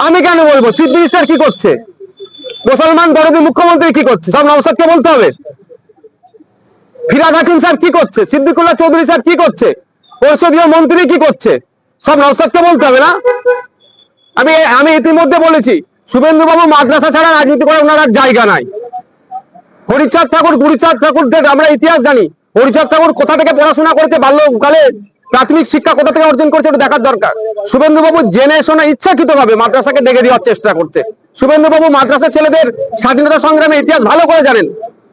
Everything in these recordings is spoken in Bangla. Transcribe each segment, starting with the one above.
আমি কেন বলবো? চিফ মিনিস্টার কি করছে, মুসলমান দরদি মুখ্যমন্ত্রী কি করছে, সব নওশাদকে বলতে হবে? ফিরাদ হাকিম সাহেব কি করছে, সিদ্দিকুল্লাহ চৌধুরী সাহেব কি করছে, পরিষদীয় মন্ত্রী কি করছে, সব নওশাদকে বলতে হবে না? আমি আমি ইতিমধ্যে বলেছি, শুভেন্দু বাবু মাদ্রাসা ছাড়া রাজনীতি করার ওনার আর জায়গা নাই। হরিচাঁদ ঠাকুর, গুরুচাঁদ ঠাকুরদের আমরা ইতিহাস জানি। হরিচাঁদ ঠাকুর কোথা থেকে পড়াশোনা করেছে, বাল্যকালে প্রাথমিক শিক্ষা কোথা থেকে অর্জন করছে, ওটা দেখার দরকার। শুভেন্দু বাবু জেনে শুনে ইচ্ছাকৃত ভাবে মাদ্রাসাকে ডেকে দেওয়ার চেষ্টা করছে। শুভেন্দু বাবু মাদ্রাসা ছেলেদের স্বাধীনতা সংগ্রামের ইতিহাস ভালো করে জানেন।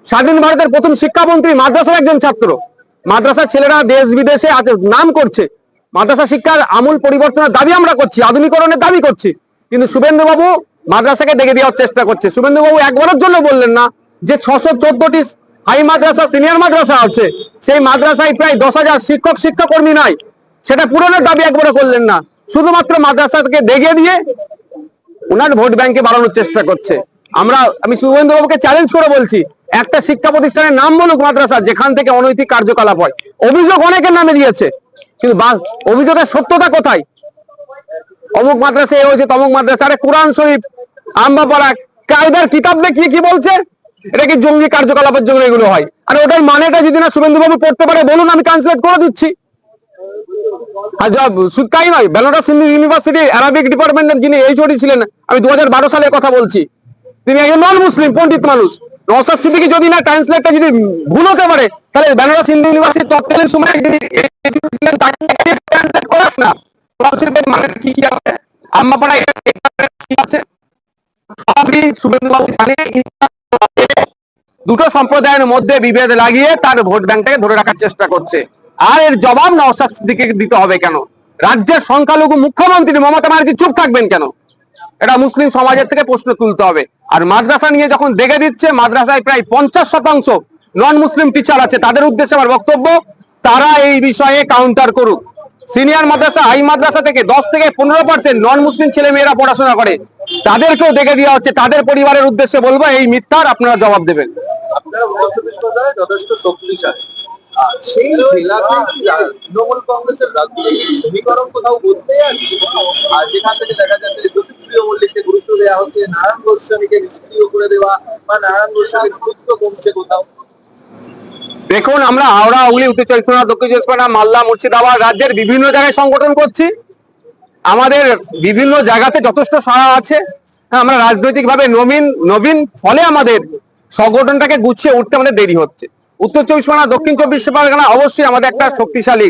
স্বাধীন ভারতের প্রথম শিক্ষামন্ত্রী মাদ্রাসার একজন ছাত্র। মাদ্রাসার ছেলেরা দেশ বিদেশে নাম করছে। মাদ্রাসা শিক্ষার আমূল পরিবর্তনের দাবি আমরা করছি, আধুনিকরণের দাবি করছি, কিন্তু শুভেন্দু বাবু মাদ্রাসাকে ডেকে দেওয়ার চেষ্টা করছে। শুভেন্দু বাবু একবারের জন্য বললেন না যে 614টি হাই মাদ্রাসা, সিনিয়র মাদ্রাসা আছে, সেই মাদ্রাসায় প্রায় 10,000 শিক্ষক শিক্ষাকর্মী নাই, সেটা পূরণের দাবি একবারও করলেন না। শুধুমাত্র মাদ্রাসাকে ডেকে দিয়ে উনার ভোট ব্যাংকে বাড়ানোর চেষ্টা করছে। আমি শুভেন্দু বাবুকে চ্যালেঞ্জ করে বলছি, একটা শিক্ষা প্রতিষ্ঠানের নাম বলুক মাদ্রাসা যেখান থেকে অনৈতিক কার্যকলাপ হয়। অভিযোগ অনেকের নামে দিয়েছে, কিন্তু অভিযোগের সত্যতা কোথায়? অমুক মাদ্রাসা এ হয়েছে, তমুক মাদ্রাসা, আরে কোরআন শরীফ, আম্বাপাড়া, কায়দার কিতাব দেখি কি বলছে? এটা কি জঙ্গি কার্যকলাপের জন্য এগুলো হয়? আর ওটার মানেটা যদি না শুভেন্দু বাবু পড়তে পারে বলুন, আমি ট্রান্সলেট করে দিচ্ছি। আর শুধু তাই নয়, বেনারস হিন্দু ইউনিভার্সিটি অ্যারাবিক ডিপার্টমেন্টের যিনি এইচওডি ছিলেন, আমি 2012 সালের কথা বলছি, তিনি একজন নন মুসলিম পণ্ডিত মানুষ। নওশাদ সিদ্দিকী যদি না ট্রান্সলেটটা যদি ভুল হতে পারে, তাহলে বেনারস হিন্দু ইউনিভার্সিটির তৎকালীন সময় যিনি ছিলেন তাকে ট্রান্সলেট করেন না। মানে কি কি আছে, আম্মাপাড়া কি আছে, সবই শুভেন্দু বাবু জানে। দুটো সম্প্রদায়ের মধ্যে বিভেদ লাগিয়ে তার ভোট ব্যাংকটাকে ধরে রাখার চেষ্টা করছে। আর এর জবাব নওশাদ সিদ্দিকীকে দিতে হবে কেন? রাজ্যের সংখ্যালঘু মুখ্যমন্ত্রী মমতা ব্যানার্জি চুপ থাকবেন কেন? এটা মুসলিম সমাজের থেকে প্রশ্ন তুলতে হবে। আর মাদ্রাসা নিয়ে যখন দেখে দিচ্ছে, মাদ্রাসায় প্রায় 50% নন মুসলিম টিচার আছে, তাদের উদ্দেশ্যে আমার বক্তব্য, তারা এই বিষয়ে কাউন্টার করুক। সিনিয়র মাদ্রাসা, হাই মাদ্রাসা থেকে 10 থেকে 15% নন মুসলিম ছেলে মেয়েরা পড়াশোনা করে, তাদেরকেও দেখে দেওয়া হচ্ছে। তাদের পরিবারের উদ্দেশ্যে বলবো, এই মিথ্যার আপনারা জবাব দেবেন। আপনারা যথেষ্ট শক্তিশালী, সেই জেলাতে তৃণমূল কংগ্রেসের রাজনৈতিক সমীকরণ কোথাও বদলে যাচ্ছে, আর যেখান থেকে দেখা যাচ্ছে যে জ্যোতিপ্রিয় মল্লিককে গুরুত্ব দেওয়া হচ্ছে, নারায়ণ গোস্বামীকে নিষ্ক্রিয় করে দেওয়া বা নারায়ণ গোস্বামীর গুরুত্ব কমছে কোথাও। দেখুন, আমরা হাওড়া, হুগলি, উত্তর চব্বিশ পরগনা, দক্ষিণ চব্বিশ পরগনা, মালদা, মুর্শিদাবাদ, রাজ্যের বিভিন্ন জায়গায় সংগঠন করছি। আমাদের বিভিন্ন জায়গাতে যথেষ্ট সাড়া আছে। আমরা রাজনৈতিক ভাবে নবীন, ফলে আমাদের সংগঠনটাকে গুছিয়ে উঠতে আমাদের দেরি হচ্ছে। উত্তর চব্বিশ পরগনা, দক্ষিণ চব্বিশ পরগনা অবশ্যই আমাদের একটা শক্তিশালী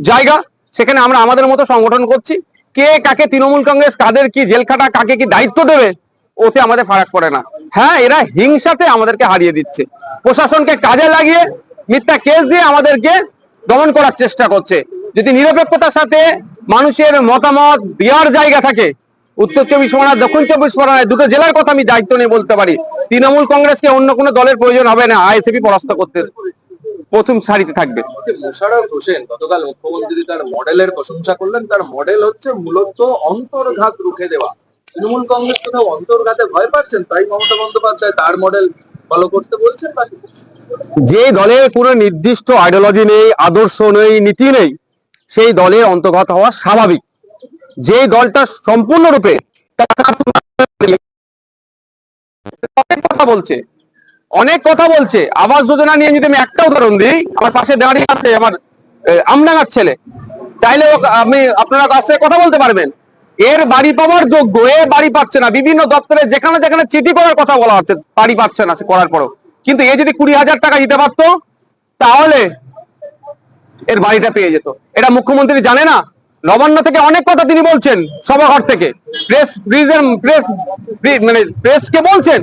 জায়গা, সেখানে আমরা আমাদের মতো সংগঠন করছি। কে কাকে, তৃণমূল কংগ্রেস কাদের কি জেলখাটা, কাকে কি দায়িত্ব দেবে, ওতে আমাদের ফারাক পড়ে না। হ্যাঁ, এরা হিংসাতে আমাদেরকে হারিয়ে দিচ্ছে, প্রশাসনকে কাজে লাগিয়ে মিথ্যা কেস দিয়ে আমাদেরকে দমন করার চেষ্টা করছে। যদি নিরপেক্ষতার সাথে মানুষের মতামত দেওয়ার জায়গা থাকে, উত্তর চব্বিশ পরগনা, দক্ষিণ চব্বিশ পরগনায় দুটো জেলার কথা আমি দায়িত্ব নিয়ে বলতে পারি, তৃণমূল কংগ্রেসকে অন্য কোনো দলের প্রয়োজন হবে না, আইএসএফ পরাস্ত করতে প্রথম সারিতে থাকবে। মোশাররফ হোসেন গতকাল মুখ্যমন্ত্রী তার মডেলের প্রশংসা করলেন। তার মডেল হচ্ছে মূলত অন্তর্ঘাত রুখে দেওয়া। তৃণমূল কংগ্রেস কোথাও অন্তর্ঘাতে ভয় পাচ্ছেন, তাই মমতা বন্দ্যোপাধ্যায় তার মডেল ফলো করতে বলছেন। যে দলের কোনো নির্দিষ্ট আইডিওলজি নেই, আদর্শ নেই, নীতি নেই, সেই দলের অন্তর্গত হওয়া স্বাভাবিক। যে দলটা সম্পূর্ণরূপে অনেক কথা বলছে আবাস যোজনা নিয়ে, যদি আমি একটা উদাহরণ দিই, আমার পাশে দাঁড়িয়ে আছে আমার আমডাঙ্গার ছেলে, চাইলে আপনারা কাছে কথা বলতে পারবেন। এর বাড়ি পাওয়ার যোগ্য, এ বাড়ি পাচ্ছে না। বিভিন্ন দপ্তরে যেখানে যেখানে চিঠি করার কথা বলা হচ্ছে, বাড়ি পাচ্ছে না সে করার পরও। কিন্তু এ যদি 20,000 টাকা দিতে পারতো, তাহলে এর বাড়িটা পেয়ে যেত। এটা মুখ্যমন্ত্রী জানে না? নবান্ন থেকে অনেক কথা তিনি বলছেন, সভাঘর থেকে প্রেসকে বলছেন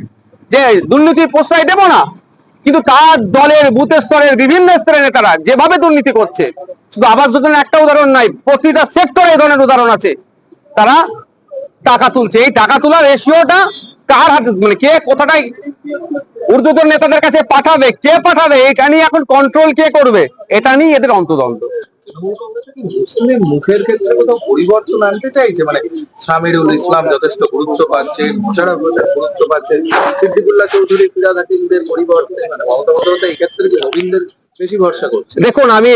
যে দুর্নীতি প্রশ্রয় দেব না, কিন্তু তার দলের বুথ স্তরের বিভিন্ন স্তরের নেতারা যেভাবে দুর্নীতি করছে, শুধু আবাস যোজনার একটা উদাহরণ নাই, প্রতিটা সেক্টরে এই ধরনের উদাহরণ আছে। তারা টাকা তুলছে, এই টাকা তোলার রেশিওটা কার হাতে, মানে কে কোথাটাই ঊর্ধ্বতন নেতাদের কাছে পাঠাবে, কে পাঠাবে, এটা নিয়ে এখন কন্ট্রোল কে করবে, এটা নিয়ে এদের অন্তদ্বন্দ্ব। মুসলিম মুখের ক্ষেত্রে কোথাও পরিবর্তন আনতে চাইছে, মানে সামিরুল ইসলাম যথেষ্ট গুরুত্ব পাচ্ছেন, মোশাররফ হোসেন গুরুত্ব পাচ্ছেন, সিদ্দিকুল্লাহ চৌধুরী, ফিরহাদ হাকিমদের পরিবর্তে মানে মমতা বন্দ্যোপাধ্যায় এই ক্ষেত্রে যে নবীনদের বেশি ভরসা করছে। দেখুন, আমি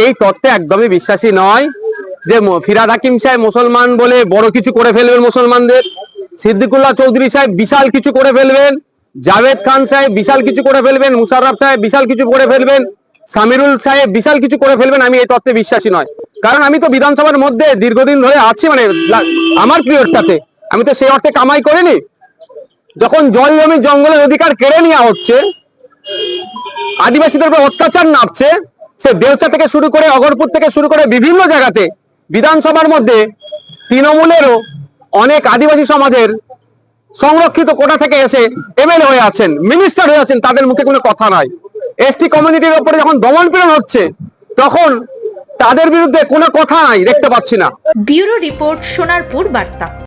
এই তত্ত্বে একদমই বিশ্বাসী নয়। যে ফিরহাদ হাকিম সাহেব মুসলমান বলে বড় কিছু করে ফেলবেন মুসলমানদের, সিদ্দিকুল্লাহ চৌধুরী সাহেব বিশাল কিছু করে ফেলবেন, জাভেদ খান সাহেব বিশাল কিছু করে ফেলবেন, মুশাররফ সাহেব বিশাল কিছু করে ফেলবেন, সামিরুল সাহেব বিশাল কিছু করে ফেলবেন, আমি এই তত্ত্বে বিশ্বাসী নয়। কারণ আমি তো বিধানসভার মধ্যে দীর্ঘদিন ধরে আছি, মানে আমার পিরিয়ডটাতে আমি তো সেই অর্থে কামাই করিনি। যখন জল জমি জঙ্গলের অধিকার কেড়ে নেওয়া হচ্ছে, আদিবাসীদের উপর অত্যাচার নামছে, সে দেউচা থেকে শুরু করে অগরপুর থেকে শুরু করে বিভিন্ন জায়গাতে বিধানসভার মধ্যে তৃণমূলেরও অনেক আদিবাসী সমাজের সংরক্ষিত কোটা থেকে এসে এমএলএ হয়ে আছেন, মিনিস্টার হয়ে আছেন, তাদের মুখে কোনো কথা নাই। এসটি কমিউনিটির উপরে যখন দমনপীড়ন হচ্ছে তখন তাদের বিরুদ্ধে কোনো কথা নাই, দেখতে পাচ্ছি না। ব্যুরো রিপোর্ট, সোনারপুর বার্তা।